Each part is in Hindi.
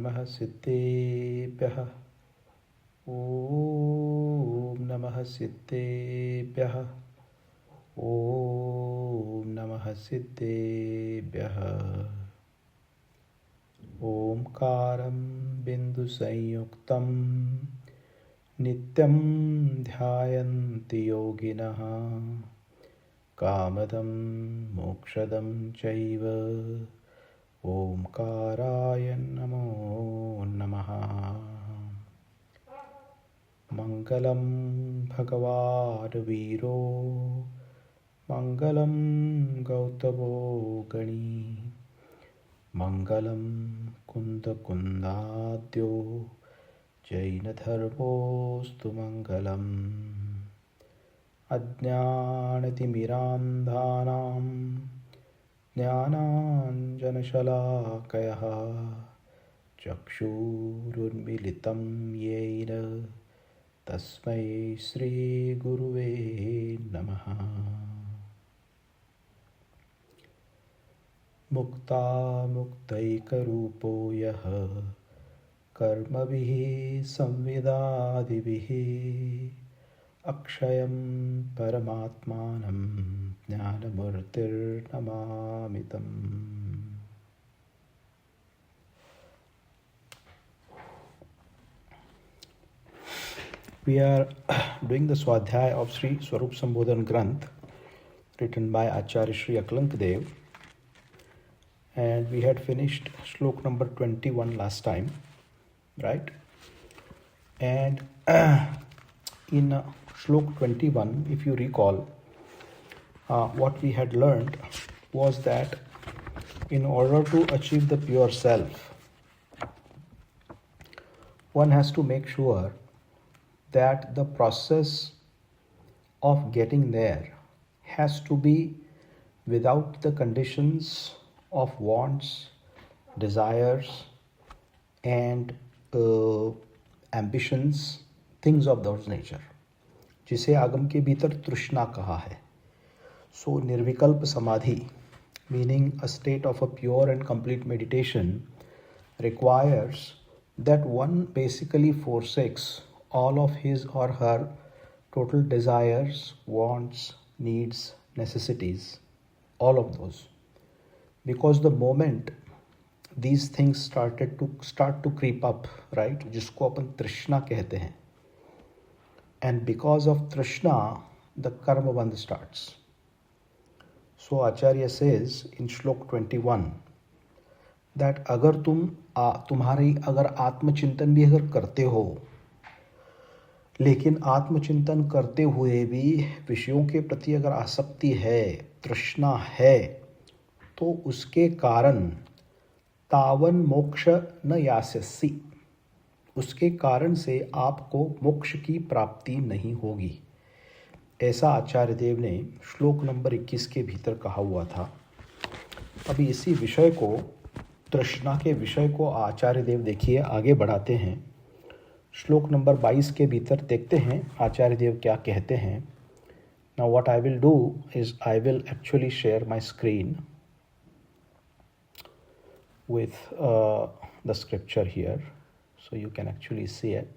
नमः सिद्धेभ्यः। ॐ नमः सिद्धेभ्यः। ॐ नमः सिद्धेभ्यः। ओंकारं बिन्दुसंयुक्तं नित्यं ध्यायन्ति योगिनः कामदं मोक्षदं चैव। ओंकाराय नमो नमः। मंगलं भगवान् वीरो मंगलं गौतमो गणी मंगलं कुन्दकुन्दाद्यो जैनधर्मोऽस्तु मंगलम्। अज्ञानतिमिरान्धानां ज्ञानाञ्जनशलाकयः चक्षुरुन्मीलितं येन तस्मै श्रीगुरुवे नमः। मुक्तामुक्तैकरूपो यः कर्मभिः संविदादिभिः अक्षयं परमात्मानं ज्ञानमूर्तिर्नमामि तम्। We are doing the Swadhyaya of Sri Swarup Sambodhan Granth written by Acharya Sri Aklankadev, and we had finished slok number 21 last time, right? And in slok 21, if you recall, what we had learned was that in order to achieve the pure self, one has to make sure that the process of getting there has to be without the conditions of wants, desires, and ambitions, things of those nature, जिसे आगम के भीतर तृष्णा कहा है. So nirvikalpa samadhi, meaning a state of a pure and complete meditation, requires that one basically forsakes all of his or her total desires, wants, needs, necessities, all of those. Because the moment these things start to creep up, right, जिसको अपन तृष्णा कहते हैं, and because of trishna, the karma bandh starts. So Acharya says in Shlok 21 that अगर तुम्हारी अगर आत्मचिंतन भी अगर करते हो, लेकिन आत्मचिंतन करते हुए भी विषयों के प्रति अगर आसक्ति है, तृष्णा है, तो उसके कारण तावन मोक्ष न यास्यसि, उसके कारण से आपको मोक्ष की प्राप्ति नहीं होगी. ऐसा आचार्य देव ने श्लोक नंबर 21 के भीतर कहा हुआ था. अभी इसी विषय को, तृष्णा के विषय को आचार्य देव देखिए आगे बढ़ाते हैं. श्लोक नंबर 22 के भीतर देखते हैं आचार्य देव क्या कहते हैं. Now what I will do is I will actually share my screen with the scripture here, so you can actually see it.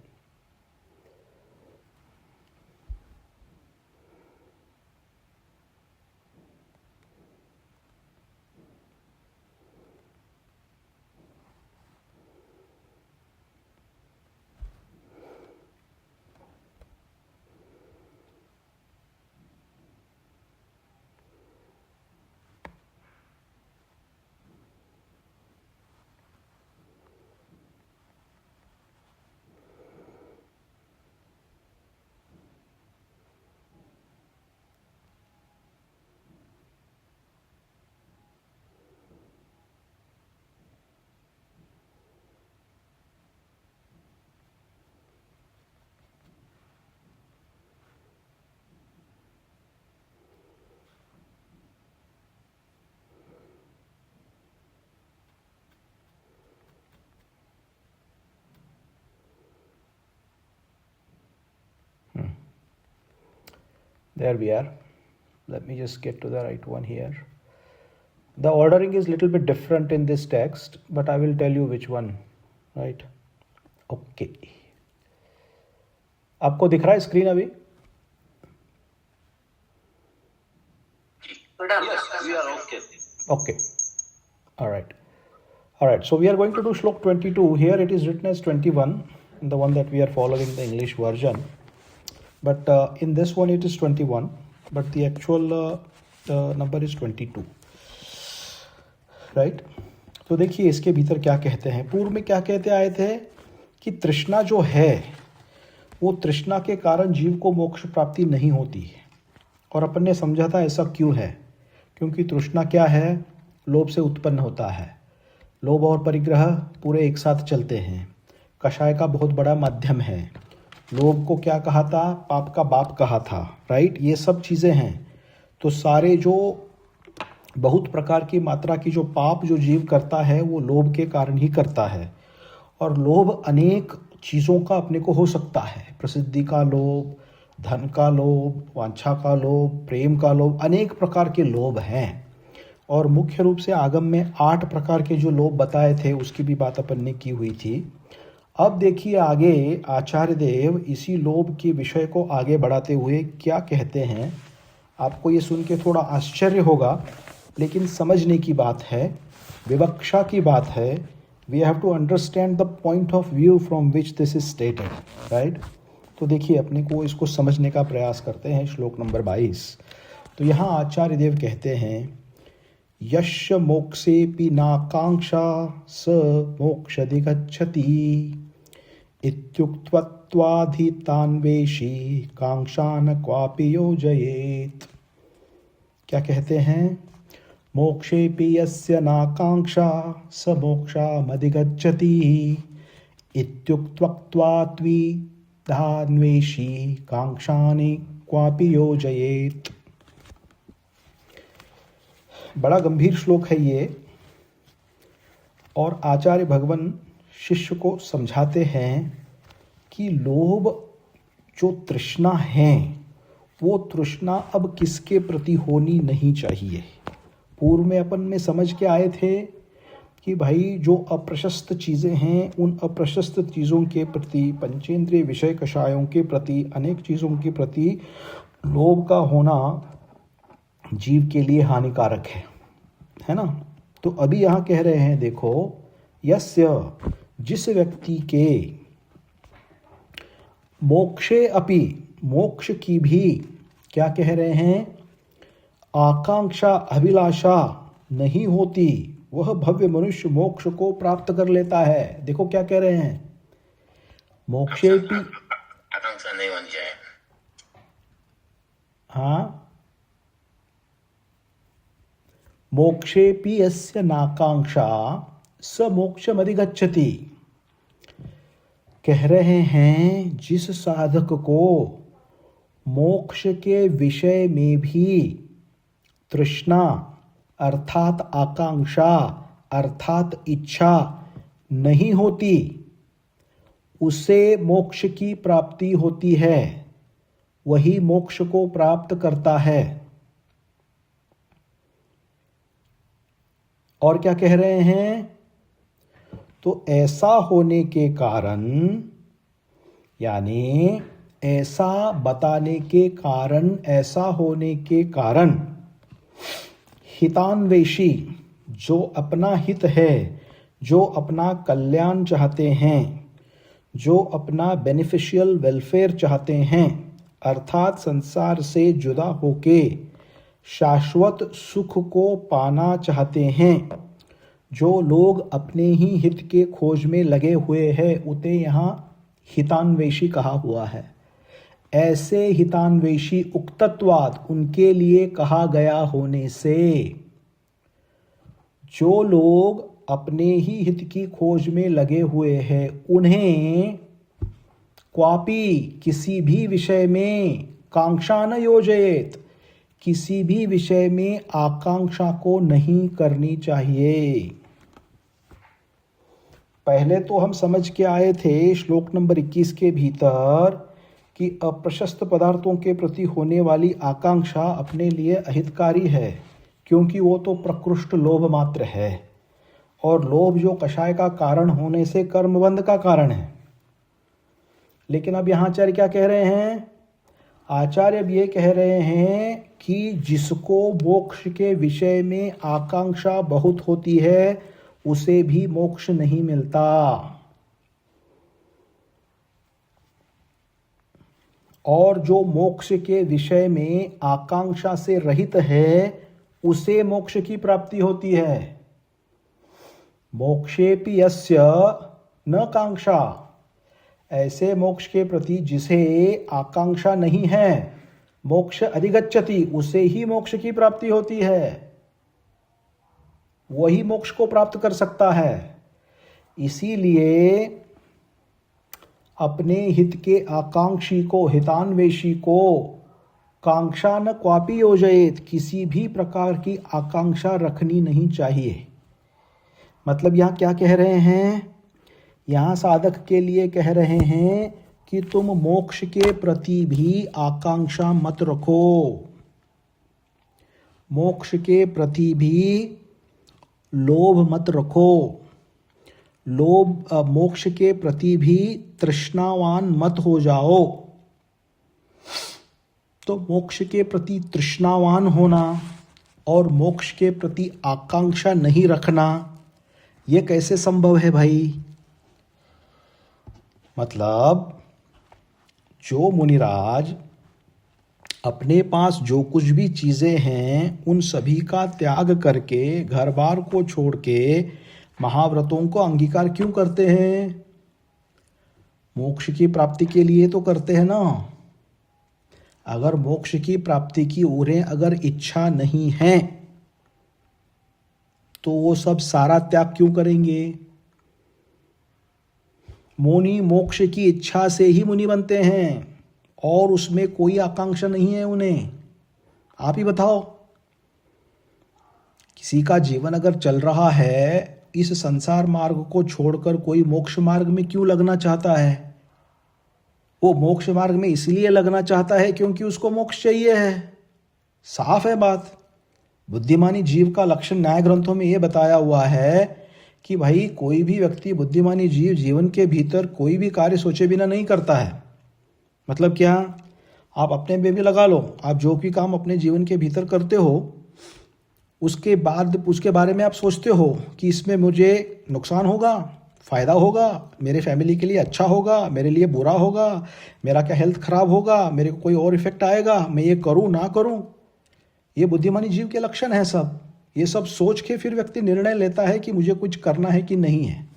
There we are. Let me just get to the right one here. The ordering is a little bit different in this text, but I will tell you which one right, okay. आपको दिख रहा है स्क्रीन अभी? Yes, we are okay. Okay. All right. All right. So we are going to do Shlok 22. Here it is written as 21, the one that we are following the English version. But in this one it is 21, but the actual number is 22. Right? तो देखिए इसके भीतर क्या कहते हैं। पूर्व में क्या कहते आए थे कि तृष्णा जो है वो तृष्णा के कारण जीव को मोक्ष प्राप्ति नहीं होती है। और अपन ने समझा था ऐसा क्यों है, क्योंकि तृष्णा क्या है, लोभ से उत्पन्न होता है। लोभ और परिग्रह पूरे एक साथ चलते हैं। कषाय का बहुत बड़ा माध्यम है। लोभ को क्या कहा था, पाप का बाप कहा था, राइट। ये सब चीज़ें हैं। तो सारे जो बहुत प्रकार की मात्रा की जो पाप जो जीव करता है वो लोभ के कारण ही करता है। और लोभ अनेक चीज़ों का अपने को हो सकता है। प्रसिद्धि का लोभ, धन का लोभ, वांछा का लोभ, प्रेम का लोभ, अनेक प्रकार के लोभ हैं। और मुख्य रूप से आगम में 8 प्रकार के जो लोभ बताए थे उसकी भी बात अपन ने की हुई थी। अब देखिए आगे आचार्य देव इसी लोभ के विषय को आगे बढ़ाते हुए क्या कहते हैं। आपको ये सुन के थोड़ा आश्चर्य होगा, लेकिन समझने की बात है, विवक्षा की बात है। We have to understand the point of view from which this is stated, right. तो देखिए अपने को इसको समझने का प्रयास करते हैं। श्लोक नंबर 22। तो यहाँ आचार्य देव कहते हैं, यस्य मोक्षेपि नाकांक्षा स मोक्षधिगच्छति इत्युक्त्वाधितान्वेषी कांक्षान क्वापि योजयेत्। क्या कहते हैं, मोक्षेपि यस्य नाकांक्षा स मोक्षामधिगच्छति इत्युक्त्वात्विधान्वेषी कांक्षानि क्वापि योजयेत्। बड़ा गंभीर श्लोक है ये। और आचार्य भगवान शिष्य को समझाते हैं कि लोभ जो तृष्णा है वो तृष्णा अब किसके प्रति होनी नहीं चाहिए। पूर्व में अपन में समझ के आए थे कि भाई जो अप्रशस्त चीज़ें हैं उन अप्रशस्त चीज़ों के प्रति, पंचेंद्रिय विषय कषायों के प्रति, अनेक चीज़ों के प्रति लोभ का होना जीव के लिए हानिकारक है ना। तो अभी यहाँ कह रहे हैं, देखो, यस्य, जिस व्यक्ति के मोक्षे अपि, मोक्ष की भी, क्या कह रहे हैं, आकांक्षा अभिलाषा नहीं होती, वह भव्य मनुष्य मोक्ष को प्राप्त कर लेता है। देखो क्या कह रहे हैं, मोक्षे भी आकांक्षा नहीं होनी चाहिए। हाँ, मोक्षेपि यस्य नाकांक्षा स मोक्षमधिगच्छति। कह रहे हैं जिस साधक को मोक्ष के विषय में भी तृष्णा अर्थात आकांक्षा अर्थात इच्छा नहीं होती, उसे मोक्ष की प्राप्ति होती है, वही मोक्ष को प्राप्त करता है। और क्या कह रहे हैं, तो ऐसा होने के कारण, यानी ऐसा बताने के कारण, ऐसा होने के कारण हितान्वेषी, जो अपना हित है, जो अपना कल्याण चाहते हैं, जो अपना बेनिफिशियल वेलफेयर चाहते हैं, अर्थात संसार से जुदा होके शाश्वत सुख को पाना चाहते हैं, जो लोग अपने ही हित के खोज में लगे हुए हैं, उसे यहाँ हितान्वेषी कहा हुआ है। ऐसे हितान्वेषी उक्तत्वात्, उनके लिए कहा गया होने से, जो लोग अपने ही हित की खोज में लगे हुए हैं, उन्हें क्वापि, किसी भी विषय में, कांक्षा न योजयेत, किसी भी विषय में आकांक्षा को नहीं करनी चाहिए। पहले तो हम समझ के आए थे श्लोक नंबर 21 के भीतर कि अप्रशस्त पदार्थों के प्रति होने वाली आकांक्षा अपने लिए अहितकारी है, क्योंकि वो तो प्रकृष्ट लोभ मात्र है। और लोभ जो कषाय का कारण होने से कर्मबंध का कारण है। लेकिन अब यहाँ आचार्य क्या कह रहे हैं? आचार्य अब ये कह रहे हैं कि जिसको मोक्ष के विषय में आकांक्षा बहुत होती है उसे भी मोक्ष नहीं मिलता, और जो मोक्ष के विषय में आकांक्षा से रहित है उसे मोक्ष की प्राप्ति होती है। मोक्षेपि यस्य न कांक्षा, ऐसे मोक्ष के प्रति जिसे आकांक्षा नहीं है, मोक्ष अधिगच्छति, उसे ही मोक्ष की प्राप्ति होती है, वही मोक्ष को प्राप्त कर सकता है। इसीलिए अपने हित के आकांक्षी को, हितान्वेषी को कांक्षा न क्वापि योजयेत, किसी भी प्रकार की आकांक्षा रखनी नहीं चाहिए। मतलब यहाँ क्या कह रहे हैं? यहाँ साधक के लिए कह रहे हैं कि तुम मोक्ष के प्रति भी आकांक्षा मत रखो, मोक्ष के प्रति भी लोभ मत रखो, मोक्ष के प्रति भी तृष्णावान मत हो जाओ। तो मोक्ष के प्रति तृष्णावान होना और मोक्ष के प्रति आकांक्षा नहीं रखना, ये कैसे संभव है भाई? मतलब जो मुनिराज अपने पास जो कुछ भी चीज़ें हैं उन सभी का त्याग करके, घर बार को छोड़ के महाव्रतों को अंगीकार क्यों करते हैं? मोक्ष की प्राप्ति के लिए तो करते हैं ना। अगर मोक्ष की प्राप्ति की उन्हें अगर इच्छा नहीं है तो वो सब सारा त्याग क्यों करेंगे? मुनि मोक्ष की इच्छा से ही मुनि बनते हैं और उसमें कोई आकांक्षा नहीं है उन्हें। आप ही बताओ, किसी का जीवन अगर चल रहा है इस संसार मार्ग को छोड़कर कोई मोक्ष मार्ग में क्यों लगना चाहता है? वो मोक्ष मार्ग में इसलिए लगना चाहता है क्योंकि उसको मोक्ष चाहिए है। साफ है बात। बुद्धिमानी जीव का लक्षण न्याय ग्रंथों में ये बताया हुआ है कि भाई कोई भी व्यक्ति, बुद्धिमानी जीव, जीवन के भीतर कोई भी कार्य सोचे बिना नहीं करता है। मतलब क्या? आप अपने पे भी लगा लो, आप जो भी काम अपने जीवन के भीतर करते हो उसके बाद उसके बारे में आप सोचते हो कि इसमें मुझे नुकसान होगा, फ़ायदा होगा, मेरे फैमिली के लिए अच्छा होगा, मेरे लिए बुरा होगा, मेरा क्या हेल्थ खराब होगा, मेरे को कोई और इफेक्ट आएगा, मैं ये करूं ना करूं। ये बुद्धिमानी जीव के लक्षण है सब। ये सब सोच के फिर व्यक्ति निर्णय लेता है कि मुझे कुछ करना है कि नहीं है।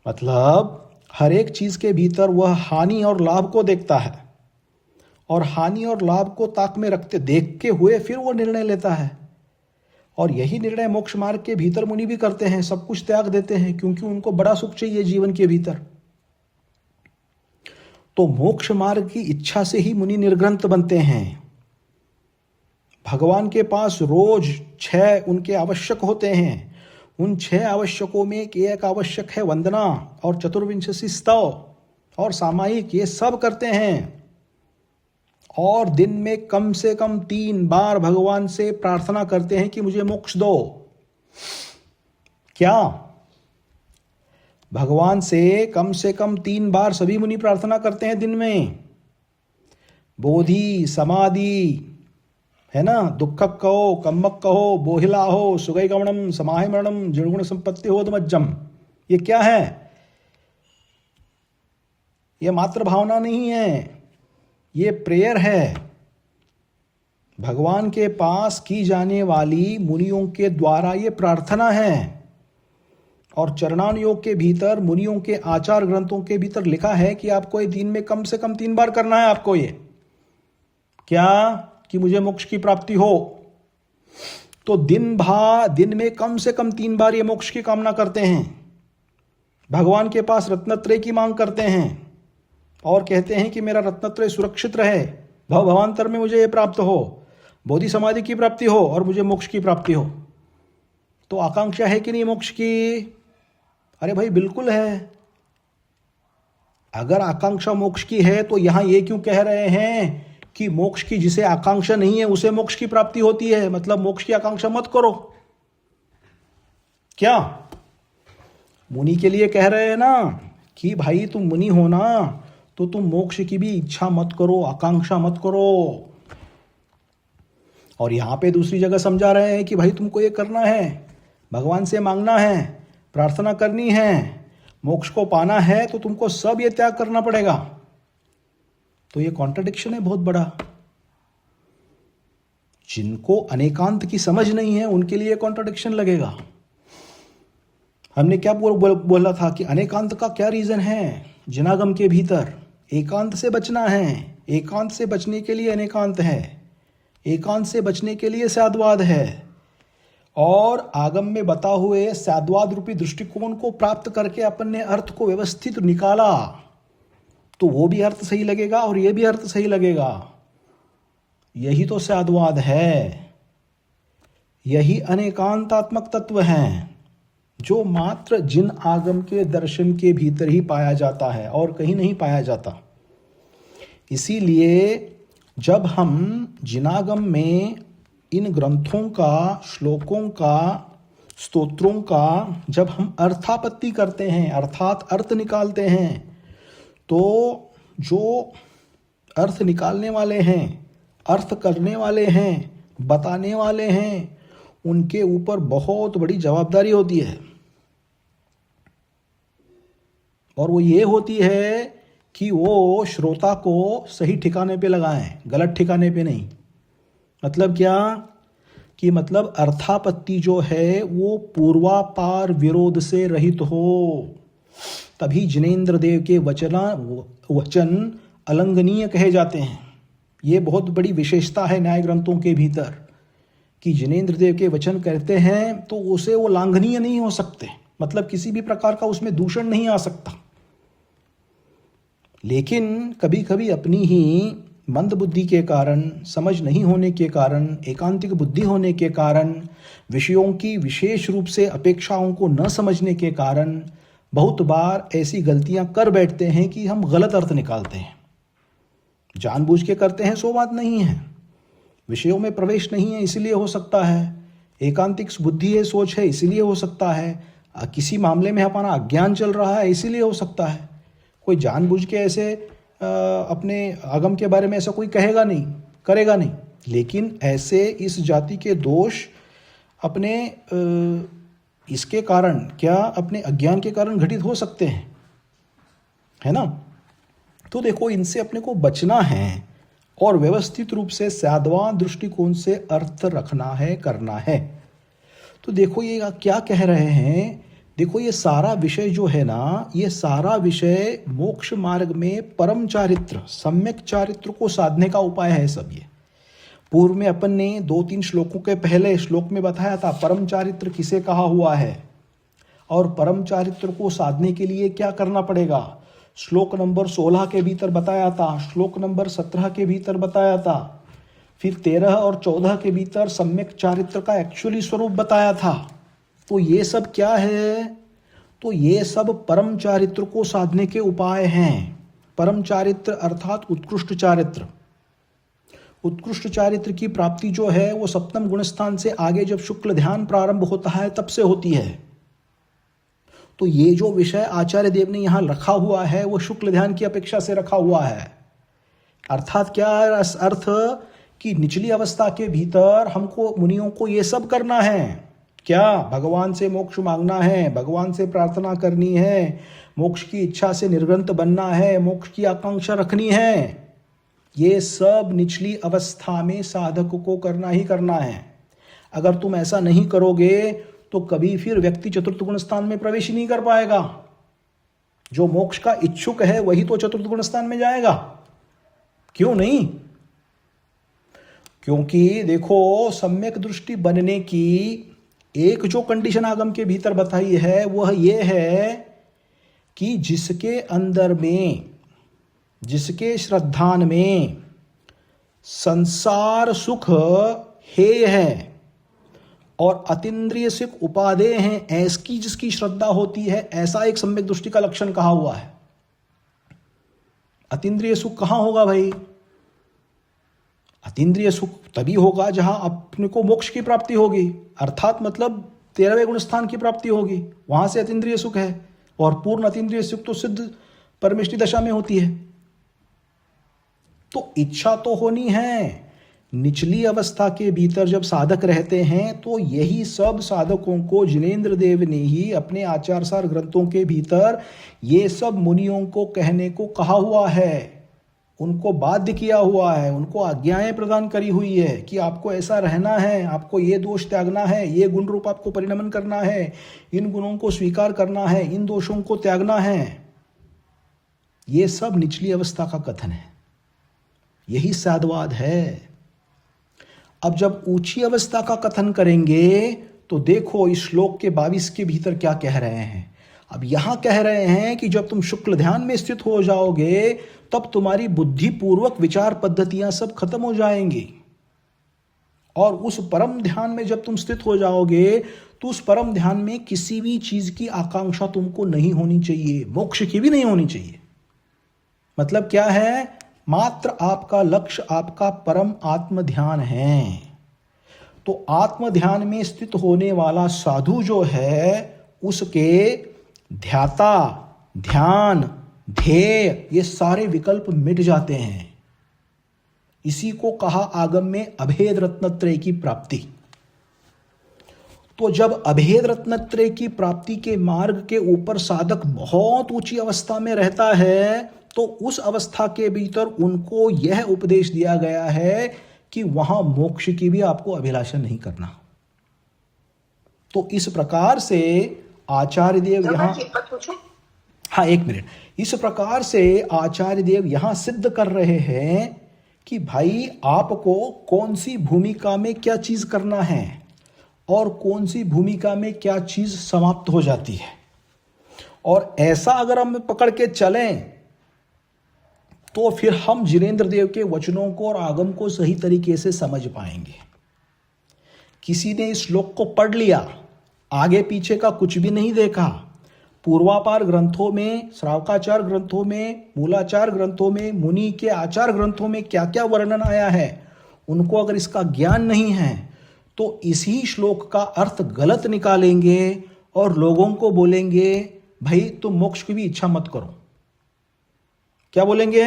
मतलब हर एक चीज़ के भीतर वह हानि और लाभ को देखता है और हानि और लाभ को ताक में रखते देखते हुए फिर वो निर्णय लेता है। और यही निर्णय मोक्ष मार्ग के भीतर मुनि भी करते हैं, सब कुछ त्याग देते हैं क्योंकि उनको बड़ा सुख चाहिए जीवन के भीतर। तो मोक्ष मार्ग की इच्छा से ही मुनि निर्ग्रंथ बनते हैं। भगवान के पास रोज 6 उनके आवश्यक होते हैं। उन 6 आवश्यकों में एक आवश्यक है वंदना और 24 स्तव और सामायिक, ये सब करते हैं। और दिन में कम से कम 3 बार भगवान से प्रार्थना करते हैं कि मुझे मोक्ष दो। क्या? भगवान से कम 3 बार सभी मुनि प्रार्थना करते हैं दिन में। बोधि, समाधि, है ना, दुखक कहो, कम्मक कहो, बोहिला हो, सुगई गमनम, समाहि मरणम, जड़गुण संपत्ति हो मज्जम। ये क्या है? ये मात्र भावना नहीं है, ये प्रेयर है। भगवान के पास की जाने वाली मुनियों के द्वारा ये प्रार्थना है। और चरणानुयोग के भीतर मुनियों के आचार ग्रंथों के भीतर लिखा है कि आपको ये दिन में कम से कम 3 बार करना है। आपको ये क्या कि मुझे मोक्ष की प्राप्ति हो। तो दिन में कम से कम 3 बार ये मोक्ष की कामना करते हैं। भगवान के पास रत्नत्रय की मांग करते हैं और कहते हैं कि मेरा रत्नत्रय सुरक्षित रहे, भवांतर में मुझे ये प्राप्त हो, बोधि समाधि की प्राप्ति हो और मुझे मोक्ष की प्राप्ति हो। तो आकांक्षा है कि नहीं मोक्ष की? अरे भाई बिल्कुल है। अगर आकांक्षा मोक्ष की है तो यहां ये क्यों कह रहे हैं कि मोक्ष की जिसे आकांक्षा नहीं है उसे मोक्ष की प्राप्ति होती है? मतलब मोक्ष की आकांक्षा मत करो। क्या मुनि के लिए कह रहे हैं ना कि भाई तुम मुनि हो ना, तो तुम मोक्ष की भी इच्छा मत करो, आकांक्षा मत करो। और यहां पे दूसरी जगह समझा रहे हैं कि भाई तुमको ये करना है, भगवान से मांगना है, प्रार्थना करनी है, मोक्ष को पाना है, तो तुमको सब ये त्याग करना पड़ेगा। तो ये कॉन्ट्रडिक्शन है बहुत बड़ा। जिनको अनेकांत की समझ नहीं है उनके लिए कॉन्ट्रडिक्शन लगेगा। हमने क्या बोला था कि अनेकांत का क्या रीजन है? जिनागम के भीतर एकांत से बचना है, एकांत से बचने के लिए अनेकांत है, एकांत से बचने के लिए साद्वाद है। और आगम में बता हुए साद्वाद रूपी दृष्टिकोण को प्राप्त करके अपन ने अर्थ को व्यवस्थित निकाला, तो वो भी अर्थ सही लगेगा और ये भी अर्थ सही लगेगा। यही तो साद्वाद है, यही अनेकांतात्मक तत्व है जो मात्र जिन आगम के दर्शन के भीतर ही पाया जाता है और कहीं नहीं पाया जाता। इसीलिए जब हम जिनागम में इन ग्रंथों का, श्लोकों का, स्तोत्रों का जब हम अर्थापत्ति करते हैं, अर्थात अर्थ निकालते हैं, तो जो अर्थ निकालने वाले हैं, अर्थ करने वाले हैं, बताने वाले हैं, उनके ऊपर बहुत बड़ी जवाबदारी होती है। और वो ये होती है कि वो श्रोता को सही ठिकाने पे लगाएं, गलत ठिकाने पे नहीं। मतलब क्या कि मतलब अर्थापत्ति जो है वो पूर्वापार विरोध से रहित हो, तभी जिनेंद्र देव के वचन अलंघनीय कहे जाते हैं। ये बहुत बड़ी विशेषता है न्याय ग्रंथों के भीतर कि जिनेंद्र देव के वचन कहते हैं तो उसे वो लांघनीय नहीं हो सकते, मतलब किसी भी प्रकार का उसमें दूषण नहीं आ सकता। लेकिन कभी कभी अपनी ही मंद बुद्धि के कारण, समझ नहीं होने के कारण, एकांतिक बुद्धि होने के कारण, विषयों की विशेष रूप से अपेक्षाओं को न समझने के कारण बहुत बार ऐसी गलतियां कर बैठते हैं कि हम गलत अर्थ निकालते हैं। जानबूझ के करते हैं सो बात नहीं है, विषयों में प्रवेश नहीं है इसलिए हो सकता है, एकांतिक बुद्धि है, सोच है इसलिए हो सकता है, किसी मामले में अपना अज्ञान चल रहा है इसलिए हो सकता है। कोई जानबूझ के ऐसे अपने आगम के बारे में ऐसा कोई कहेगा नहीं, करेगा नहीं। लेकिन ऐसे इस जाति के दोष अपने इसके कारण क्या, अपने अज्ञान के कारण घटित हो सकते हैं, है ना। तो देखो, इनसे अपने को बचना है और व्यवस्थित रूप से साद्वाद दृष्टिकोण से अर्थ रखना है, करना है। तो देखो ये क्या कह रहे हैं, देखो ये सारा विषय जो है ना, ये सारा विषय मोक्ष मार्ग में परम चारित्र, सम्यक चारित्र को साधने का उपाय है सब। ये पूर्व में अपन ने 2-3 श्लोकों के पहले श्लोक में बताया था परम चारित्र किसे कहा हुआ है और परम चारित्र को साधने के लिए क्या करना पड़ेगा। श्लोक नंबर 16 के भीतर बताया था, श्लोक नंबर 17 के भीतर बताया था, फिर 13 और 14 के भीतर सम्यक चारित्र का एक्चुअली स्वरूप बताया था। तो ये सब क्या है, तो ये सब परम चारित्र को साधने के उपाय हैं। परम चारित्र अर्थात उत्कृष्ट चारित्र। उत्कृष्ट चारित्र की प्राप्ति जो है वो सप्तम गुणस्थान से आगे जब शुक्ल ध्यान प्रारंभ होता है तब से होती है। तो ये जो विषय आचार्य देव ने यहाँ रखा हुआ है वो शुक्ल ध्यान की अपेक्षा से रखा हुआ है। अर्थात क्या अर्थ कि निचली अवस्था के भीतर हमको, मुनियों को ये सब करना है। क्या, भगवान से मोक्ष मांगना है, भगवान से प्रार्थना करनी है, मोक्ष की इच्छा से निर्ग्रंथ बनना है, मोक्ष की आकांक्षा रखनी है। ये सब निचली अवस्था में साधक को करना ही करना है। अगर तुम ऐसा नहीं करोगे तो कभी फिर व्यक्ति चतुर्थ गुण स्थान में प्रवेश ही नहीं कर पाएगा। जो मोक्ष का इच्छुक है वही तो चतुर्थ गुण स्थान में जाएगा, क्यों नहीं। क्योंकि देखो, सम्यक दृष्टि बनने की एक जो कंडीशन आगम के भीतर बताई है वह यह है कि जिसके अंदर में, जिसके श्रद्धान में संसार सुख हेय है और अतीन्द्रिय सुख उपादेय हैं, ऐसी जिसकी श्रद्धा होती है, ऐसा एक सम्यक दृष्टि का लक्षण कहा हुआ है। अतीन्द्रिय सुख कहां होगा भाई? अतीन्द्रिय सुख तभी होगा जहां अपने को मोक्ष की प्राप्ति होगी। अर्थात मतलब 13वें गुण स्थान की प्राप्ति होगी, वहां से अतीन्द्रिय सुख है, और पूर्ण अतीन्द्रिय सुख तो सिद्ध परमेष्टि दशा में होती है। तो इच्छा तो होनी है। निचली अवस्था के भीतर जब साधक रहते हैं तो यही सब साधकों को जिनेंद्र देव ने ही अपने आचारसार ग्रंथों के भीतर ये सब मुनियों को कहने को कहा हुआ है, उनको बाध्य किया हुआ है, उनको आज्ञाएं प्रदान करी हुई है कि आपको ऐसा रहना है, आपको ये दोष त्यागना है, ये गुण रूप आपको परिणमन करना है, इन गुणों को स्वीकार करना है, इन दोषों को त्यागना है। ये सब निचली अवस्था का कथन है, यही साधवाद है। अब जब ऊंची अवस्था का कथन करेंगे तो देखो इस श्लोक के 22 के भीतर क्या कह रहे हैं। अब यहां कह रहे हैं कि जब तुम शुक्ल ध्यान में स्थित हो जाओगे तब तुम्हारी बुद्धिपूर्वक विचार पद्धतियां सब खत्म हो जाएंगी, और उस परम ध्यान में जब तुम स्थित हो जाओगे तो उस परम ध्यान में किसी भी चीज की आकांक्षा तुमको नहीं होनी चाहिए, मोक्ष की भी नहीं होनी चाहिए। मतलब क्या है, मात्र आपका लक्ष्य आपका परम आत्म ध्येय है। तो आत्म ध्यान में स्थित होने वाला साधु जो है उसके ध्याता, ध्यान, ध्येय ये सारे विकल्प मिट जाते हैं। इसी को कहा आगम में अभेद रत्नत्रय की प्राप्ति। तो जब अभेद रत्नत्रय की प्राप्ति के मार्ग के ऊपर साधक बहुत ऊंची अवस्था में रहता है तो उस अवस्था के भीतर उनको यह उपदेश दिया गया है कि वहां मोक्ष की भी आपको अभिलाषा नहीं करना। तो इस प्रकार से आचार्य देव यहां, हाँ एक मिनट, इस प्रकार से आचार्य देव यहां सिद्ध कर रहे हैं कि भाई आपको कौन सी भूमिका में क्या चीज करना है और कौन सी भूमिका में क्या चीज समाप्त हो जाती है। और ऐसा अगर हम पकड़ के चलें तो फिर हम जिनेंद्र देव के वचनों को और आगम को सही तरीके से समझ पाएंगे। किसी ने इस श्लोक को पढ़ लिया, आगे पीछे का कुछ भी नहीं देखा, पूर्वापार ग्रंथों में, श्रावकाचार ग्रंथों में, मूलाचार ग्रंथों में, मुनि के आचार ग्रंथों में क्या क्या वर्णन आया है, उनको अगर इसका ज्ञान नहीं है तो इसी श्लोक का अर्थ गलत निकालेंगे और लोगों को बोलेंगे भाई तुम मोक्ष की भी इच्छा मत करो। क्या बोलेंगे,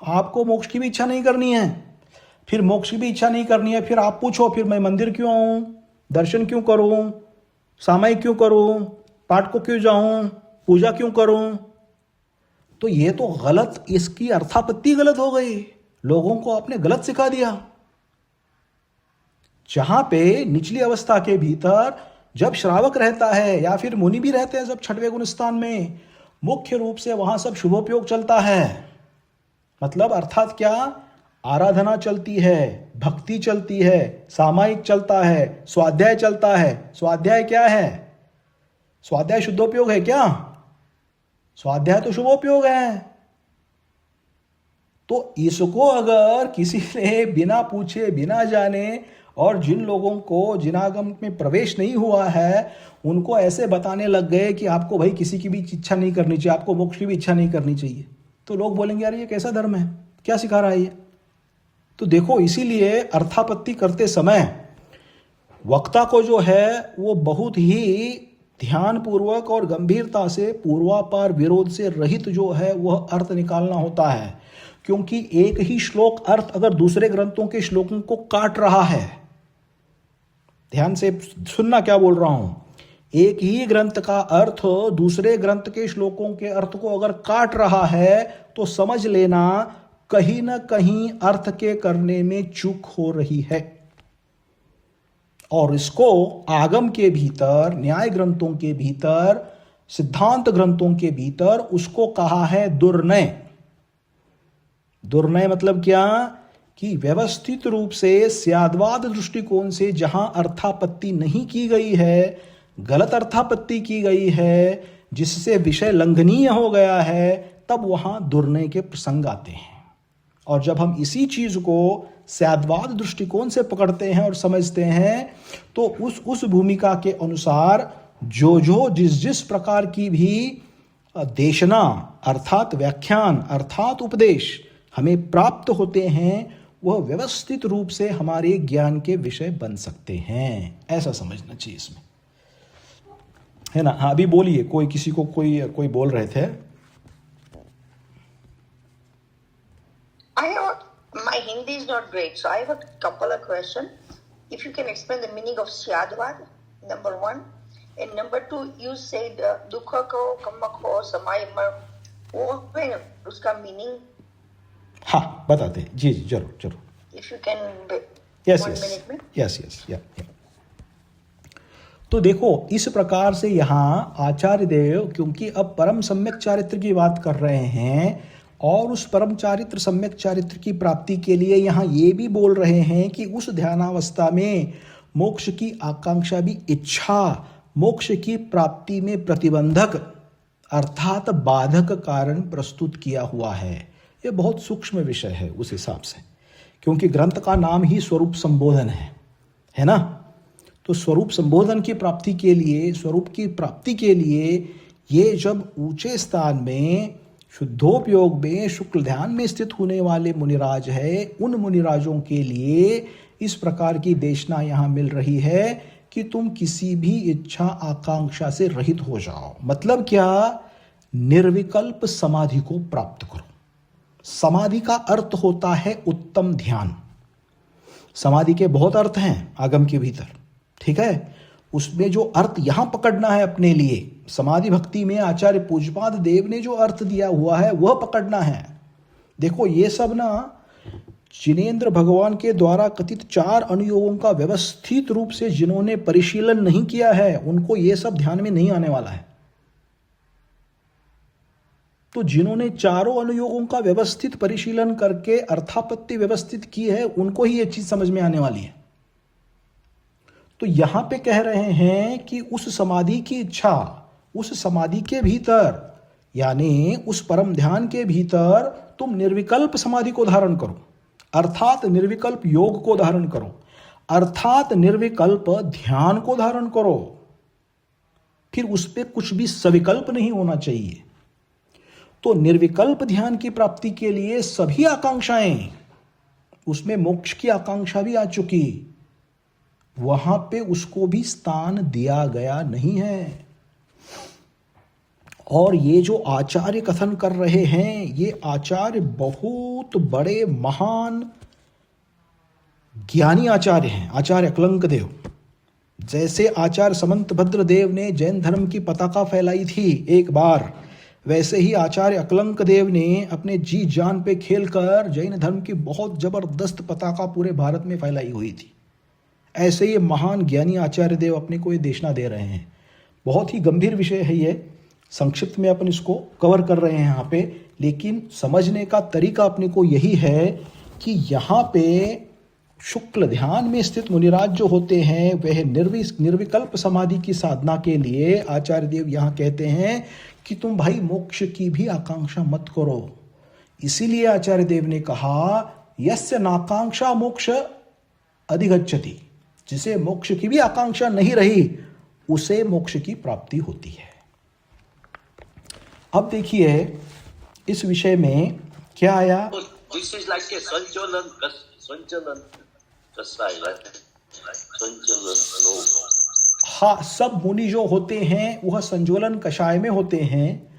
आपको मोक्ष की भी इच्छा नहीं करनी है, फिर मोक्ष की भी इच्छा नहीं करनी है, फिर आप पूछो फिर मैं मंदिर क्यों आऊं, दर्शन क्यों करूं, सामायिक क्यों करूं, पाठ को क्यों जाऊं, पूजा क्यों करूं। तो ये तो गलत, इसकी अर्थापत्ति गलत हो गई, लोगों को आपने गलत सिखा दिया। जहां पे निचली अवस्था के भीतर जब श्रावक रहता है या फिर मुनि भी रहते हैं सब छठवें गुण स्थान में, मुख्य रूप से वहां सब शुभोपयोग चलता है। मतलब अर्थात क्या, आराधना चलती है, भक्ति चलती है, सामायिक चलता है, स्वाध्याय चलता है। स्वाध्याय क्या है, स्वाध्याय शुद्धोपयोग है क्या, स्वाध्याय तो शुभोपयोग है। तो इसको अगर किसी ने बिना पूछे बिना जाने, और जिन लोगों को जिनागम में प्रवेश नहीं हुआ है उनको ऐसे बताने लग गए कि आपको भाई किसी की भी इच्छा नहीं करनी चाहिए, आपको मोक्ष की भी इच्छा नहीं करनी चाहिए, तो लोग बोलेंगे यार ये कैसा धर्म है, क्या सिखा रहा है ये। तो देखो इसीलिए अर्थापत्ति करते समय वक्ता को जो है वो बहुत ही ध्यानपूर्वक और गंभीरता से पूर्वापार विरोध से रहित जो है वह अर्थ निकालना होता है। क्योंकि एक ही श्लोक अर्थ अगर दूसरे ग्रंथों के श्लोकों को काट रहा है, ध्यान से सुनना क्या बोल रहा हूं, एक ही ग्रंथ का अर्थ दूसरे ग्रंथ के श्लोकों के अर्थ को अगर काट रहा है तो समझ लेना कहीं ना कहीं अर्थ के करने में चूक हो रही है। और इसको आगम के भीतर, न्याय ग्रंथों के भीतर, सिद्धांत ग्रंथों के भीतर उसको कहा है दुर्नय। दुर्नय मतलब क्या कि व्यवस्थित रूप से स्याद्वाद दृष्टिकोण से जहां अर्थापत्ति नहीं की गई है, गलत अर्थापत्ति की गई है, जिससे विषय लंघनीय हो गया है, तब वहां दुर्नय के प्रसंग आते हैं। और जब हम इसी चीज को स्याद्वाद दृष्टिकोण से पकड़ते हैं और समझते हैं तो उस भूमिका के अनुसार जो जिस प्रकार की भी देशना अर्थात व्याख्यान अर्थात उपदेश हमें प्राप्त होते हैं वह व्यवस्थित रूप से हमारे ज्ञान के विषय बन सकते हैं। ऐसा समझना चाहिए इसमें। है ना। हाँ अभी बोलिए, कोई किसी को कोई बोल रहे थे। My Hindi is not great, so I have a couple of questions. If you can explain the meaning of Syadvad, number one, and number two, you said dukha ko, kamma ko, samay mar, वो उसका meaning. हाँ बताते हैं जी जी जरूर जरूर। If you can, yes 1 yes minute में. यस यस या। तो देखो इस प्रकार से यहाँ आचार्य देव, क्योंकि अब परम सम्यक चारित्र की बात कर रहे हैं और उस परम चारित्र सम्यक चारित्र की प्राप्ति के लिए यहाँ ये भी बोल रहे हैं कि उस ध्यानावस्था में मोक्ष की आकांक्षा भी इच्छा मोक्ष की प्राप्ति में प्रतिबंधक अर्थात बाधक कारण प्रस्तुत किया हुआ है। ये बहुत सूक्ष्म विषय है उस हिसाब से, क्योंकि ग्रंथ का नाम ही स्वरूप संबोधन है ना। तो स्वरूप संबोधन की प्राप्ति के लिए, स्वरूप की प्राप्ति के लिए ये जब ऊंचे स्थान में शुद्धोपयोग में शुक्ल ध्यान में स्थित होने वाले मुनिराज है, उन मुनिराजों के लिए इस प्रकार की देशना यहाँ मिल रही है कि तुम किसी भी इच्छा आकांक्षा से रहित हो जाओ। मतलब क्या? निर्विकल्प समाधि को प्राप्त करो। समाधि का अर्थ होता है उत्तम ध्यान। समाधि के बहुत अर्थ हैं आगम के भीतर, ठीक है। उसमें जो अर्थ यहाँ पकड़ना है अपने लिए, समाधि भक्ति में आचार्य पूज्यपाद देव ने जो अर्थ दिया हुआ है वह पकड़ना है। देखो ये सब ना जिनेंद्र भगवान के द्वारा कथित 4 अनुयोगों का व्यवस्थित रूप से जिन्होंने परिशीलन नहीं किया है, उनको ये सब ध्यान में नहीं आने वाला है। तो जिन्होंने चारों अनुयोगों का व्यवस्थित परिशीलन करके अर्थापत्ति व्यवस्थित की है, उनको ही ये चीज समझ में आने वाली है। तो यहां पे कह रहे हैं कि उस समाधि की इच्छा, उस समाधि के भीतर यानी उस परम ध्यान के भीतर तुम निर्विकल्प समाधि को धारण करो, अर्थात निर्विकल्प योग को धारण करो, अर्थात निर्विकल्प ध्यान को धारण करो। फिर उस पर कुछ भी सविकल्प नहीं होना चाहिए। तो निर्विकल्प ध्यान की प्राप्ति के लिए सभी आकांक्षाएं, उसमें मोक्ष की आकांक्षा भी आ चुकी, वहां पे उसको भी स्थान दिया गया नहीं है। और ये जो आचार्य कथन कर रहे हैं, ये आचार्य बहुत बड़े महान ज्ञानी आचार्य हैं। आचार्य अकलंक देव, जैसे आचार्य समंत भद्र देव ने जैन धर्म की पताका फैलाई थी एक बार, वैसे ही आचार्य अकलंक देव ने अपने जी जान पे खेलकर जैन धर्म की बहुत जबरदस्त पताका पूरे भारत में फैलाई हुई थी। ऐसे ये महान ज्ञानी आचार्य देव अपने को ये देशना दे रहे हैं। बहुत ही गंभीर विषय है ये, संक्षिप्त में अपन इसको कवर कर रहे हैं यहाँ पे, लेकिन समझने का तरीका अपने को यही है कि यहाँ पे शुक्ल ध्यान में स्थित मुनिराज जो होते हैं वह निर्विकल्प समाधि की साधना के लिए आचार्य देव यहाँ कहते हैं कि तुम भाई मोक्ष की भी आकांक्षा मत करो। इसीलिए आचार्य देव ने कहा यस्य नाकांक्षा मोक्ष अधिगच्छति, जिसे मोक्ष की भी आकांक्षा नहीं रही उसे मोक्ष की प्राप्ति होती है। अब देखिए इस विषय में क्या आया। This is like a संचलन कसाई, संचलन लोग। हाँ, सब मुनि जो होते हैं वह संज्वलन कषाय में होते हैं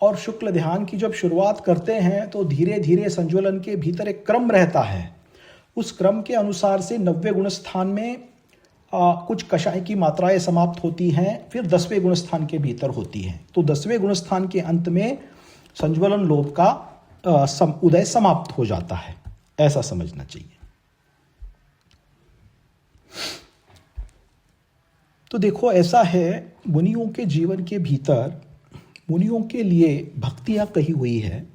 और शुक्ल ध्यान की जब शुरुआत करते हैं तो धीरे धीरे संज्वलन के भीतर एक क्रम रहता है। उस क्रम के अनुसार से 90वें गुण स्थान में कुछ कषाय की मात्राएं समाप्त होती हैं, फिर 10वें गुण स्थान के भीतर होती हैं। तो 10वें गुण स्थान के अंत में संज्वलन लोभ का उदय समाप्त हो जाता है, ऐसा समझना चाहिए। तो देखो ऐसा है, मुनियों के जीवन के भीतर मुनियों के लिए भक्तियां कही हुई है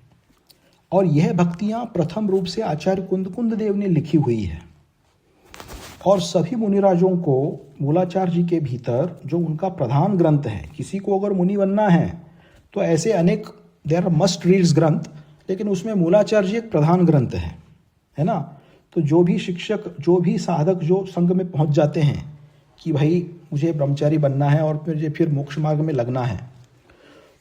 और यह भक्तियां प्रथम रूप से आचार्य कुंद देव ने लिखी हुई है। और सभी मुनिराजों को मूलाचार्य जी के भीतर जो उनका प्रधान ग्रंथ है, किसी को अगर मुनि बनना है तो ऐसे अनेक देयर आर मस्ट रीड्स ग्रंथ, लेकिन उसमें मूलाचार्य जी एक प्रधान ग्रंथ है ना। तो जो भी शिक्षक, जो भी साधक जो संघ में पहुंच जाते हैं कि भाई मुझे ब्रह्मचारी बनना है और मुझे फिर मोक्ष मार्ग में लगना है,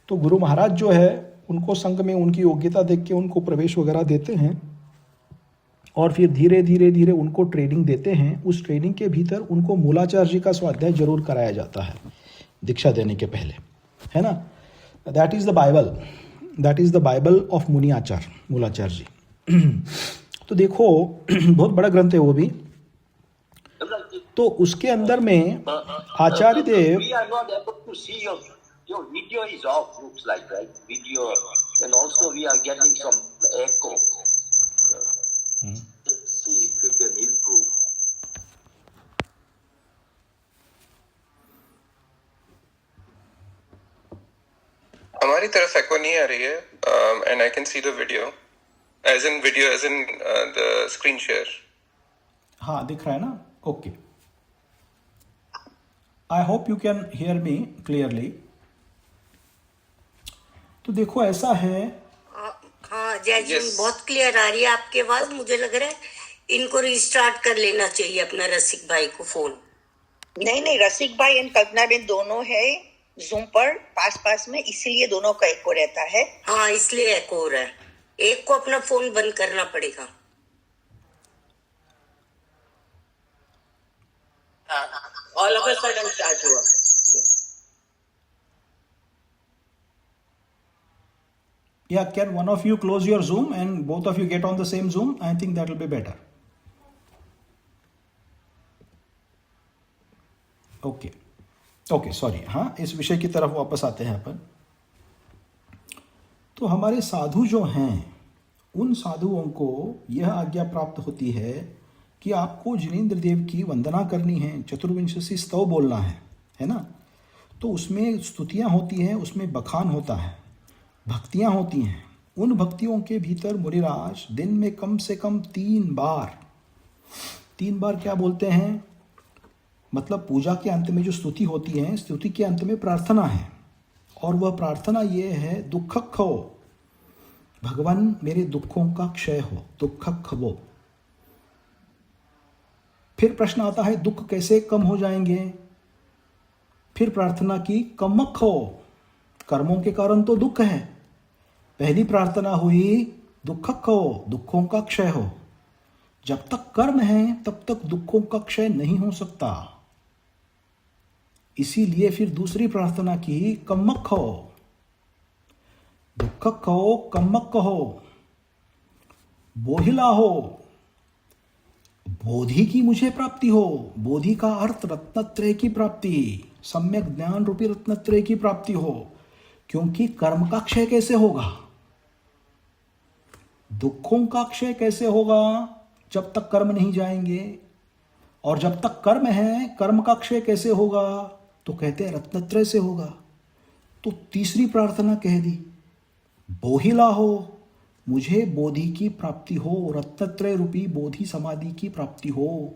तो गुरु महाराज जो है उनको संघ में उनकी योग्यता देख के उनको प्रवेश वगैरह देते हैं और फिर धीरे धीरे उनको ट्रेनिंग देते हैं। उस ट्रेनिंग के भीतर उनको मूलाचार्य जी का स्वाध्याय जरूर कराया जाता है। दीक्षा देने के पहले, है ना। That is the Bible of मुनि आचार्य, मूलाचार्य जी। तो देखो बहुत बड़ा ग्रंथ है वो भी। तो उसके अंदर में आचार्य देव, We are not able to see your video is off, looks like, right? Video, and also we are getting some echo. Let's see if you can improve. हमारी तरफ एको नहीं आ रही है, and I can see the video as in the screen share. हाँ दिख रहा है ना, okay. I hope you can hear me clearly. तो देखो ऐसा है, हाँ जय जी, Yes. बहुत क्लियर आ रही है आपकी आवाज। मुझे लग रहा है इनको रिस्टार्ट कर लेना चाहिए अपना रसिक भाई को फोन। नहीं, रसिक भाई एंड कल्पना बेन दोनों है जूम पर पास में, इसीलिए दोनों का एको रहता है। हाँ इसलिए एको हो रहा है, एक को अपना फोन बंद करना पड़ेगा। All of a sudden start हुआ। yeah, can one of you close your Zoom and both of you get on the same Zoom? I think that will be better. Okay sorry. हाँ, इस विषय की तरफ वापस आते हैं अपन। तो हमारे साधु जो हैं, उन साधुओं को यह आज्ञा प्राप्त होती है कि आपको जिनेंद्र देव की वंदना करनी है, चतुर्विंशति स्तव बोलना है ना। तो उसमें स्तुतियाँ होती हैं, उसमें बखान होता है, भक्तियाँ होती हैं। उन भक्तियों के भीतर मुनिराज दिन में कम से कम 3 बार क्या बोलते हैं, मतलब पूजा के अंत में जो स्तुति होती है, स्तुति के अंत में प्रार्थना है, और वह प्रार्थना ये है, दुखक हो भगवान, मेरे दुखों का क्षय हो, दुखक हो। फिर प्रश्न आता है दुख कैसे कम हो जाएंगे। फिर प्रार्थना की, कमक हो, कर्मों के कारण तो दुख है। पहली प्रार्थना हुई दुखक हो, दुखों का क्षय हो। जब तक कर्म है तब तक दुखों का क्षय नहीं हो सकता। इसीलिए फिर दूसरी प्रार्थना की, कम्मक हो, दुखक हो, कम्मक हो, बोहिला हो, बोधि की मुझे प्राप्ति हो। बोधि का अर्थ रत्नत्रय की प्राप्ति, सम्यक ज्ञान रूपी रत्नत्रय की प्राप्ति हो। क्योंकि कर्म का क्षय कैसे होगा, दुखों का क्षय कैसे होगा, जब तक कर्म नहीं जाएंगे। और जब तक कर्म है, कर्म का क्षय कैसे होगा, तो कहते हैं रत्नत्रय से होगा। तो तीसरी प्रार्थना कह दी, बोहिला हो, मुझे बोधि की प्राप्ति हो, रत्नत्रय रूपी बोधि समाधि की प्राप्ति हो।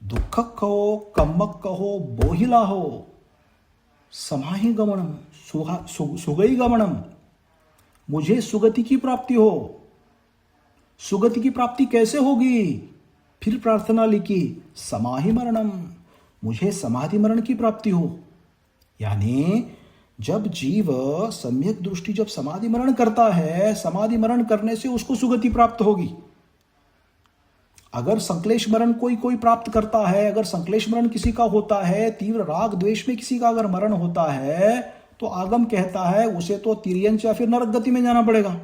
दुखक कहो, कम्मक कहो, बोहिला हो, समाहि गमनम, सुगई गमनम, मुझे सुगति की प्राप्ति हो। सुगति की प्राप्ति कैसे होगी, फिर प्रार्थना लिखी, समाहि मरणम, मुझे समाधि मरण की प्राप्ति हो। यानी जब जीव सम्यक दृष्टि जब समाधि मरण करता है, समाधि मरण करने से उसको सुगति प्राप्त होगी। अगर संक्लेश मरण कोई प्राप्त करता है, अगर संक्लेश मरण किसी का होता है, तीव्र राग द्वेष में किसी का अगर मरण होता है, तो आगम कहता है उसे तो तिर्यंच या फिर नरक गति में जाना पड़ेगा।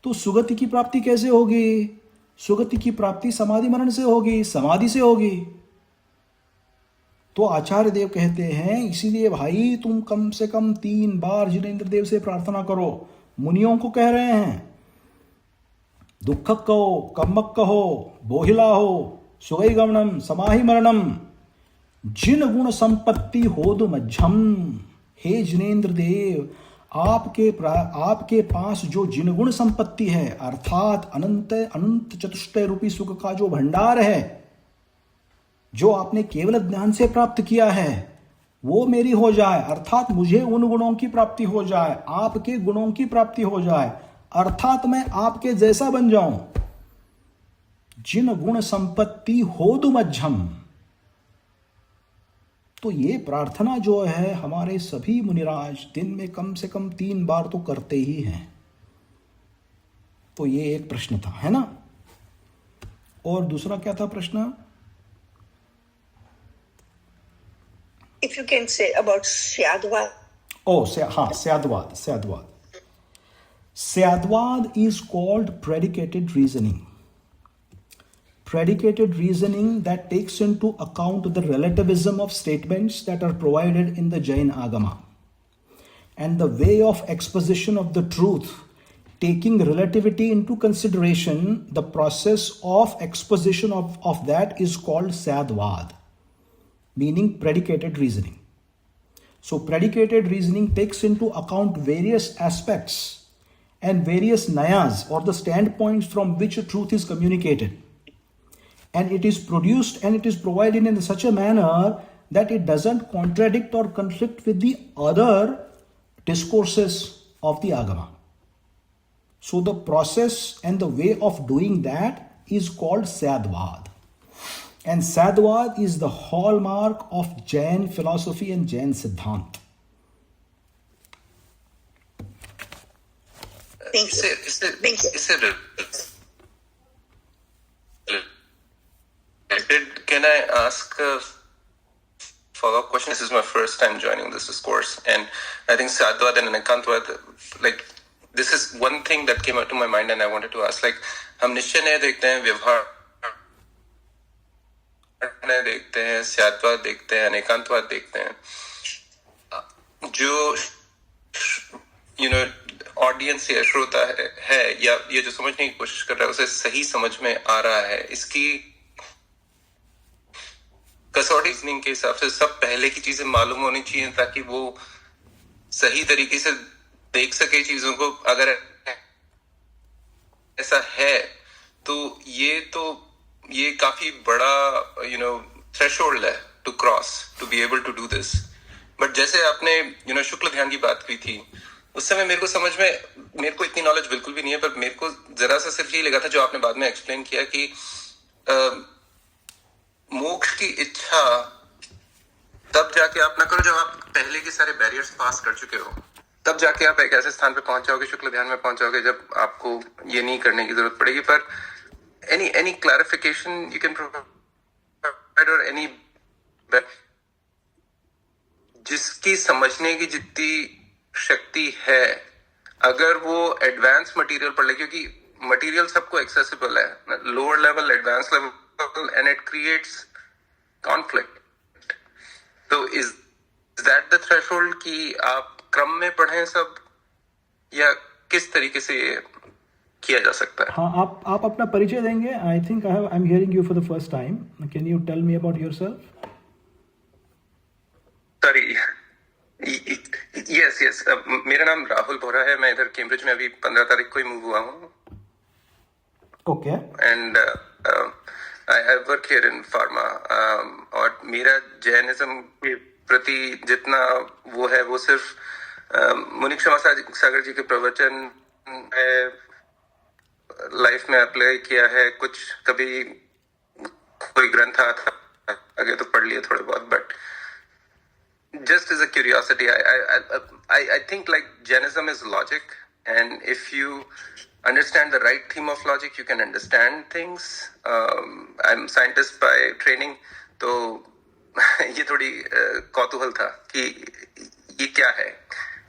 तो सुगति की प्राप्ति कैसे होगी, सुगति की प्राप्ति समाधि मरण से होगी, समाधि से होगी। तो आचार्य देव कहते हैं, इसीलिए भाई तुम कम से कम 3 बार जिनेंद्र देव से प्रार्थना करो। मुनियों को कह रहे हैं, दुखक कहो, कम्मक कहो, बोहिला हो, सुगई गमनम, समाहि मरणम, जिन गुण संपत्ति होदु मध्यम। हे जिनेंद्र देव, आपके पास जो जिन गुण संपत्ति है, अर्थात अनंत चतुष्टय रूपी सुख का जो भंडार है, जो आपने केवल ज्ञान से प्राप्त किया है, वो मेरी हो जाए। अर्थात मुझे उन गुणों की प्राप्ति हो जाए, आपके गुणों की प्राप्ति हो जाए, अर्थात मैं आपके जैसा बन जाऊं। जिन गुण संपत्ति होदु मध्यम। तो ये प्रार्थना जो है हमारे सभी मुनिराज दिन में कम से कम 3 बार तो करते ही हैं। तो ये एक प्रश्न था, है ना। और दूसरा क्या था प्रश्न, if you can say about Syadwad. Oh, Syadwad. Syadwad is called predicated reasoning. Predicated reasoning that takes into account the relativism of statements that are provided in the Jain Agama and the way of exposition of the truth, taking relativity into consideration. The process of exposition of that is called Syadwad, meaning predicated reasoning. So predicated reasoning takes into account various aspects and various nayas, or the standpoints from which a truth is communicated. And it is produced and it is provided in such a manner that it doesn't contradict or conflict with the other discourses of the Agama. So the process and the way of doing that is called Syadwad. And Syadwad is the hallmark of Jain philosophy and Jain Siddhant. Thank you. Can I ask a follow-up question? This is my first time joining this discourse, and I think Syadwad and Ekantwad, like, this is one thing that came out to my mind, and I wanted to ask, like, हम निश्चय नहीं देखते हैं, व्यवहार नहीं देखते हैं, स्याद्वाद देखते हैं, अनेकांतवाद देखते हैं, जो ऑडियंस या श्रोता है या ये जो समझने की कोशिश कर रहा है उसे सही समझ में आ रहा है, इसकी कसौटी रीजनिंग के हिसाब से सब पहले की चीजें मालूम होनी चाहिए ताकि वो सही तरीके से देख सके चीजों को. अगर ऐसा है तो ये काफी बड़ा थ्रेशोल्ड है to cross to be able to do this. But जैसे आपने शुक्ल ध्यान की बात की थी, उस समय मेरे को इतनी नॉलेज बिल्कुल भी नहीं है, पर मेरे को जरा सा सिर्फ ये लगा था जो आपने बाद में एक्सप्लेन किया कि मोक्ष की इच्छा तब जाके आप ना करो जब आप पहले के सारे बैरियर्स पास कर चुके हो, तब जाके आप एक ऐसे स्थान पे पहुंच जाओगे, शुक्ल ध्यान में पहुंच जाओगे जब आपको ये नहीं करने की जरूरत पड़ेगी. पर any clarification you can provide or any जिसकी समझने की जितनी शक्ति है, अगर वो एडवांस मटेरियल पढ़ ले, क्योंकि मटेरियल सबको एक्सेसिबल है, lower level, advance level, and it creates conflict. तो इज दैट द थ्रेशोल्ड कि आप क्रम में पढ़ें सब, या किस तरीके से किया जा सकता है? हाँ, आप अपना परिचय देंगे. I think I am hearing you for the first time. Can you tell me about yourself? Sorry, yes, मेरा नाम राहुल बोरा है. मैं इधर कैम्ब्रिज में अभी 15 तारीख को ही मूव हुआ हूँ. Okay. And I work here in pharma. और मेरा जैनिज्म के प्रति जितना वो है वो सिर्फ मुनि क्षमा सागर जी के प्रवचन लाइफ में अप्लाई किया है. कुछ कभी कोई ग्रंथ आता आगे तो पढ़ लिए थोड़े बहुत, but just as a curiosity, I think like Jainism is logic, and if you understand the right theme of logic, you can understand things. I'm scientist by training, तो ये थोड़ी कौतूहल था कि ये क्या है,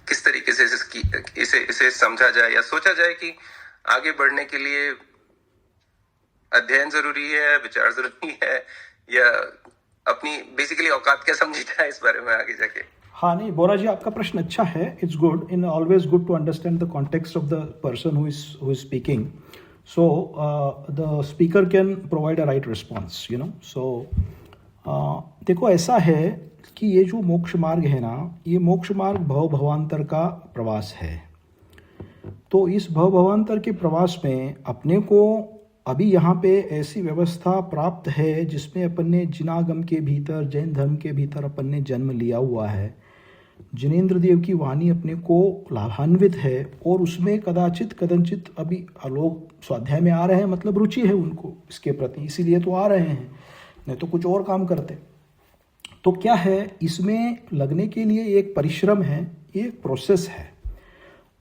किस तरीके से इसे समझा जाए या सोचा जाए कि आगे बढ़ने के लिए अध्ययन जरूरी है, विचार जरूरी है, या अपनी बेसिकली औकात क्या समझी जाए इस बारे में आगे जाके. हाँ, नहीं बोरा जी, आपका प्रश्न अच्छा है. It's good, in always good to understand the context of the person who is speaking, so the speaker can provide a right response, so देखो, ऐसा है कि ये जो मोक्ष मार्ग है ना, ये मोक्ष मार्ग भवांतर का प्रवास है. तो इस भवांतर के प्रवास में अपने को अभी यहाँ पे ऐसी व्यवस्था प्राप्त है जिसमें अपन ने जिनागम के भीतर, जैन धर्म के भीतर अपन ने जन्म लिया हुआ है. जिनेंद्र देव की वाणी अपने को लाभान्वित है और उसमें कदाचित अभी लोग स्वाध्याय में आ रहे हैं, मतलब रुचि है उनको इसके प्रति, इसीलिए तो आ रहे हैं, नहीं तो कुछ और काम करते. तो क्या है, इसमें लगने के लिए एक परिश्रम है, एक प्रोसेस है,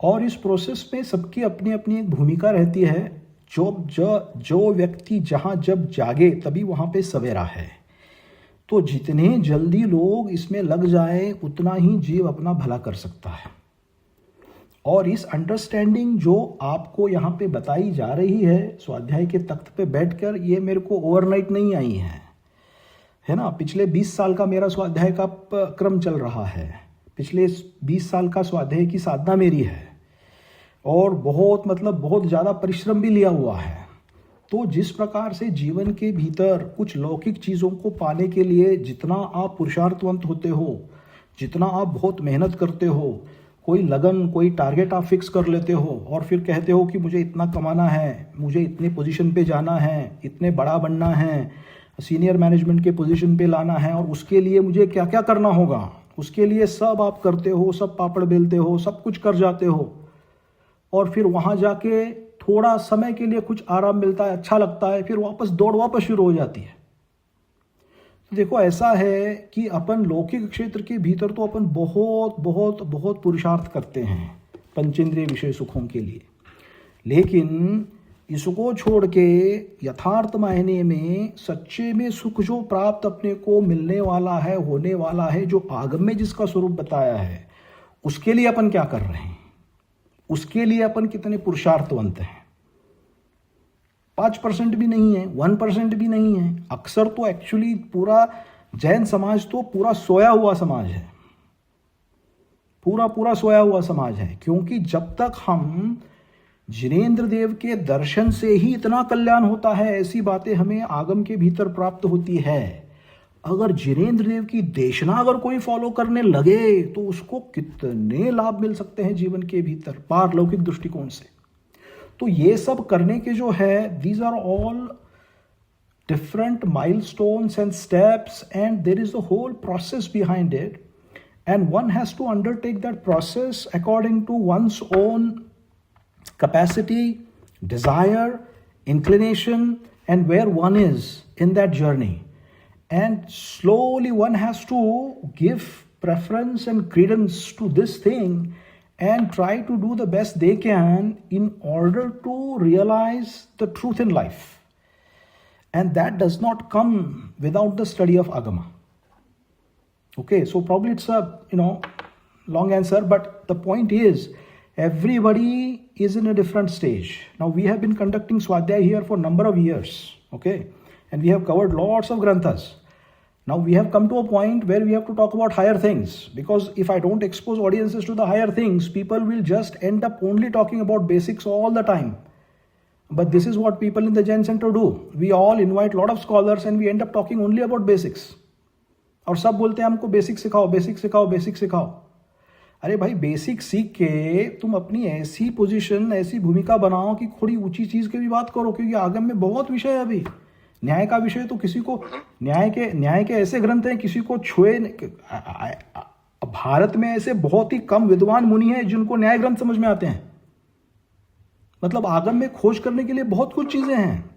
और इस प्रोसेस में सबकी अपनी अपनी एक भूमिका रहती है. जो व्यक्ति जहाँ जब जागे तभी वहाँ पे सवेरा है. तो जितने जल्दी लोग इसमें लग जाए उतना ही जीव अपना भला कर सकता है। और इस अंडरस्टैंडिंग जो आपको यहाँ पे बताई जा रही है स्वाध्याय के तख्त पे बैठकर, ये मेरे को ओवरनाइट नहीं आई है ना। पिछले 20 साल का मेरा स्वाध्याय का क्रम चल रहा है, पिछले 20 साल का स्वाध्याय की साधना मेरी है, और बहुत ज़्यादा परिश्रम भी लिया हुआ है। तो जिस प्रकार से जीवन के भीतर कुछ लौकिक चीज़ों को पाने के लिए जितना आप पुरुषार्थवंत होते हो, जितना आप बहुत मेहनत करते हो, कोई लगन, कोई टारगेट आप फिक्स कर लेते हो और फिर कहते हो कि मुझे इतना कमाना है, मुझे इतनी पोजीशन पे जाना है, इतने बड़ा बनना है, सीनियर मैनेजमेंट के पोजीशन पे लाना है, और उसके लिए मुझे क्या क्या करना होगा, उसके लिए सब आप करते हो, सब पापड़ बेलते हो, सब कुछ कर जाते हो, और फिर वहाँ जाके थोड़ा समय के लिए कुछ आराम मिलता है, अच्छा लगता है, फिर दौड़ वापस शुरू हो जाती है। तो देखो, ऐसा है कि अपन लौकिक क्षेत्र के भीतर तो अपन बहुत बहुत बहुत पुरुषार्थ करते हैं पंचेंद्रिय विषय सुखों के लिए, लेकिन इसको छोड़ के यथार्थ मायने में सच्चे में सुख जो प्राप्त अपने को मिलने वाला है, होने वाला है, जो आगम में जिसका स्वरूप बताया है, उसके लिए अपन क्या कर रहे हैं, उसके लिए अपन कितने पुरुषार्थवंत हैं। 5% भी नहीं है, 1% भी नहीं है। अक्सर तो एक्चुअली पूरा जैन समाज तो पूरा सोया हुआ समाज है, पूरा सोया हुआ समाज है, क्योंकि जब तक हम जिनेंद्र देव के दर्शन से ही इतना कल्याण होता है, ऐसी बातें हमें आगम के भीतर प्राप्त होती है। अगर जिनेंद्र देव की देशना अगर कोई फॉलो करने लगे तो उसको कितने लाभ मिल सकते हैं जीवन के भीतर पारलौकिक दृष्टिकोण से। तो ये सब करने के जो है, these are all different milestones and steps, and there is a whole process behind it, and one has to undertake that process according to one's own capacity, desire, inclination, and where one is in that journey. And slowly one has to give preference and credence to this thing and try to do the best they can in order to realize the truth in life. And that does not come without the study of Agama. Okay, so probably it's a long answer, but the point is, everybody is in a different stage. Now we have been conducting Swadhyay here for a number of years, okay, and we have covered lots of granthas. Now we have come to a point where we have to talk about higher things, because if I don't expose audiences to the higher things, people will just end up only talking about basics all the time. But this is what people in the Jain Center do. We all invite a lot of scholars and we end up talking only about basics. और सब बोलते हैं हमको बेसिक सिखाओ, बेसिक सिखाओ, बेसिक सिखाओ। अरे भाई, बेसिक सीख के तुम अपनी ऐसी पोजीशन, ऐसी भूमिका बनाओ कि थोड़ी ऊंची चीज की भी बात करो, क्योंकि आगम में बहुत विषय है। अभी न्याय का विषय तो किसी को, न्याय के ऐसे ग्रंथ हैं किसी को छुए। भारत में ऐसे बहुत ही कम विद्वान मुनि हैं जिनको न्याय ग्रंथ समझ में आते हैं। मतलब आगम में खोज करने के लिए बहुत कुछ चीजें हैं।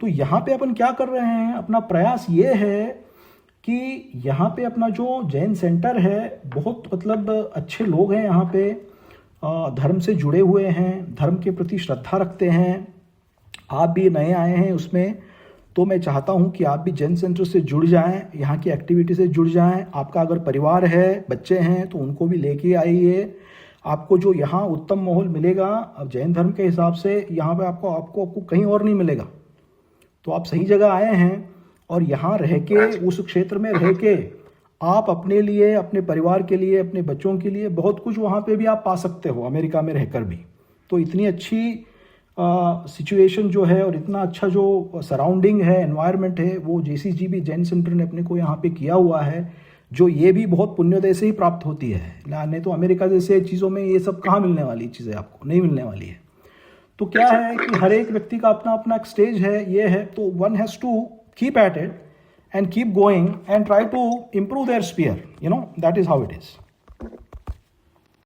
तो यहाँ पे अपन क्या कर रहे हैं, अपना प्रयास ये है कि यहाँ पे अपना जो जैन सेंटर है, बहुत अच्छे लोग हैं यहाँ पे, धर्म से जुड़े हुए हैं, धर्म के प्रति श्रद्धा रखते हैं। आप भी नए आए हैं उसमें, तो मैं चाहता हूँ कि आप भी जैन सेंटर से जुड़ जाएं, यहाँ की एक्टिविटी से जुड़ जाएं। आपका अगर परिवार है, बच्चे हैं, तो उनको भी लेके आइए। आपको जो यहाँ उत्तम माहौल मिलेगा अब जैन धर्म के हिसाब से, यहाँ पे आपको कहीं और नहीं मिलेगा। तो आप सही जगह आए हैं, और यहाँ रह के, उस क्षेत्र में रह के आप अपने लिए, अपने परिवार के लिए, अपने बच्चों के लिए बहुत कुछ वहाँ पे भी आप पा सकते हो, अमेरिका में रहकर भी। तो इतनी अच्छी सिचुएशन जो है और इतना अच्छा जो सराउंडिंग है, एनवायरनमेंट है, वो JCG भी जैन सेंटर ने अपने को यहाँ पे किया हुआ है, जो ये भी बहुत पुण्योदय से ही प्राप्त होती है। नहीं तो अमेरिका जैसे चीज़ों में ये सब कहाँ मिलने वाली चीज़ें, आपको नहीं मिलने वाली है। तो क्या है कि हर एक व्यक्ति का अपना अपना एक स्टेज है, ये है। तो one has to keep at it and keep going and try to improve their sphere. That is how it is.